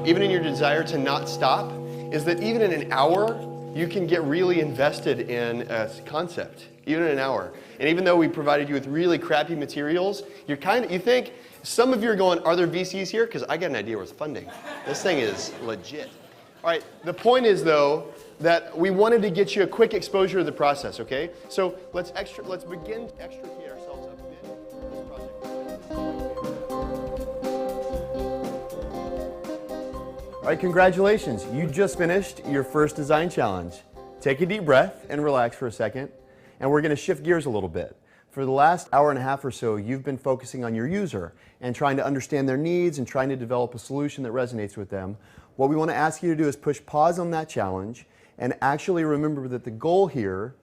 even in your desire to not stop, is that even in an hour, you can get really invested in a concept, even in an hour. And even though we provided you with really crappy materials, you think, some of you are going, are there VCs here? Because I got an idea with funding. This thing is legit. All right, the point is though, that we wanted to get you a quick exposure to the process, okay? So let's begin to extricate ourselves up a bit from this project. All right, congratulations. You just finished your first design challenge. Take a deep breath and relax for a second, and we're gonna shift gears a little bit. For the last hour and a half or so, you've been focusing on your user and trying to understand their needs and trying to develop a solution that resonates with them. What we want to ask you to do is push pause on that challenge and actually remember that the goal here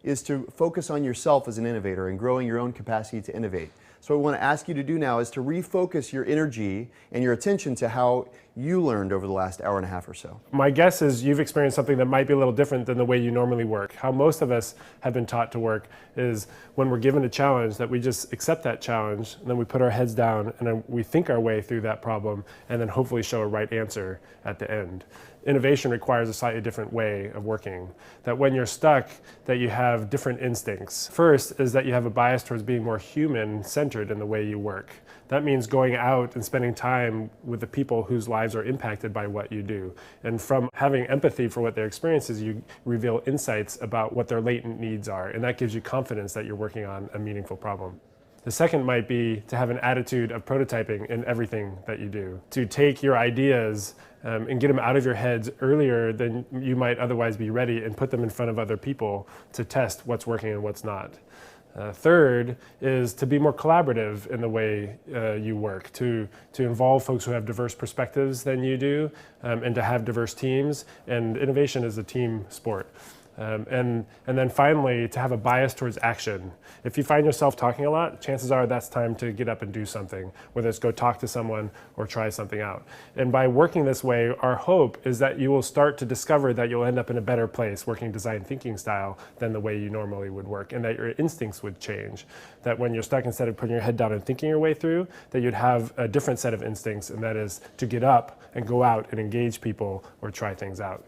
is to focus on yourself as an innovator and growing your own capacity to innovate. So what we want to ask you to do now is to refocus your energy and your attention to how you learned over the last hour and a half or so. My guess is you've experienced something that might be a little different than the way you normally work. How most of us have been taught to work is when we're given a challenge that we just accept that challenge, and then we put our heads down and then we think our way through that problem and then hopefully show a right answer at the end. Innovation requires a slightly different way of working. That when you're stuck, that you have different instincts. First is that you have a bias towards being more human-centered in the way you work. That means going out and spending time with the people whose lives are impacted by what you do. And from having empathy for what their experience is, you reveal insights about what their latent needs are. And that gives you confidence that you're working on a meaningful problem. The second might be to have an attitude of prototyping in everything that you do. To take your ideas and get them out of your heads earlier than you might otherwise be ready and put them in front of other people to test what's working and what's not. Third is to be more collaborative in the way you work, to involve folks who have diverse perspectives than you do, and to have diverse teams. And innovation is a team sport. And then finally, to have a bias towards action. If you find yourself talking a lot, chances are that's time to get up and do something, whether it's go talk to someone or try something out. And by working this way, our hope is that you will start to discover that you'll end up in a better place working design thinking style than the way you normally would work, and that your instincts would change. That when you're stuck, instead of putting your head down and thinking your way through, that you'd have a different set of instincts, and that is to get up and go out and engage people or try things out.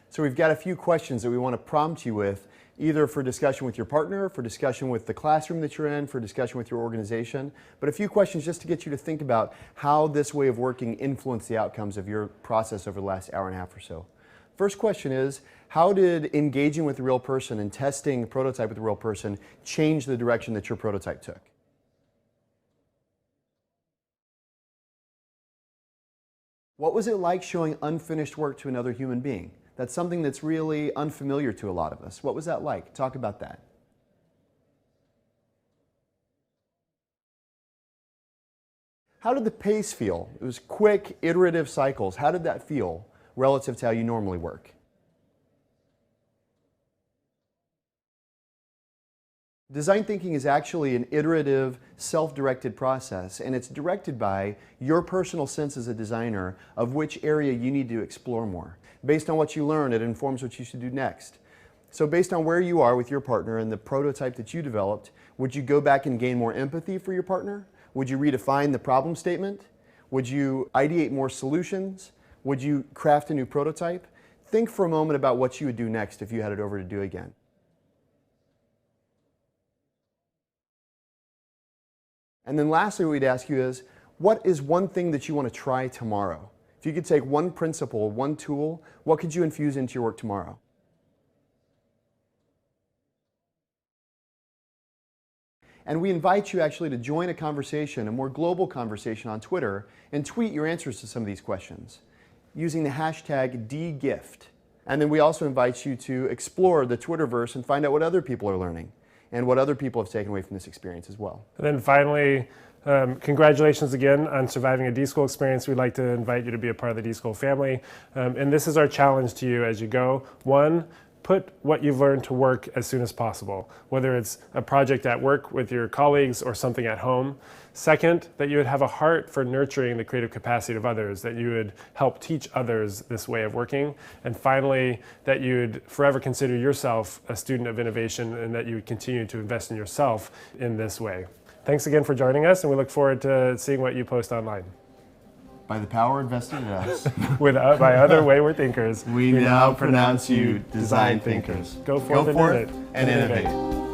So we've got a few questions that we want to prompt you with, either for discussion with your partner, for discussion with the classroom that you're in, for discussion with your organization, but a few questions just to get you to think about how this way of working influenced the outcomes of your process over the last hour and a half or so. First question is, how did engaging with the real person and testing a prototype with the real person change the direction that your prototype took? What was it like showing unfinished work to another human being? That's something that's really unfamiliar to a lot of us. What was that like? Talk about that. How did the pace feel? It was quick, iterative cycles. How did that feel relative to how you normally work? Design thinking is actually an iterative, self-directed process, and it's directed by your personal sense as a designer of which area you need to explore more. Based on what you learn, it informs what you should do next. So based on where you are with your partner and the prototype that you developed, would you go back and gain more empathy for your partner? Would you redefine the problem statement? Would you ideate more solutions? Would you craft a new prototype? Think for a moment about what you would do next if you had it over to do again. And then lastly, what we'd ask you is, what is one thing that you want to try tomorrow? If you could take one principle, one tool, what could you infuse into your work tomorrow? And we invite you actually to join a conversation, a more global conversation on Twitter, and tweet your answers to some of these questions using the hashtag #DGIFT. And then we also invite you to explore the Twitterverse and find out what other people are learning and what other people have taken away from this experience as well. And then finally, congratulations again on surviving a D-School experience. We'd like to invite you to be a part of the D-School family. And this is our challenge to you as you go. One, put what you've learned to work as soon as possible, whether it's a project at work with your colleagues or something at home. Second, that you would have a heart for nurturing the creative capacity of others, that you would help teach others this way of working. And finally, that you would forever consider yourself a student of innovation and that you would continue to invest in yourself in this way. Thanks again for joining us, and we look forward to seeing what you post online. By the power invested in us, by other wayward thinkers, we now pronounce you design thinkers. Go forth and and innovate.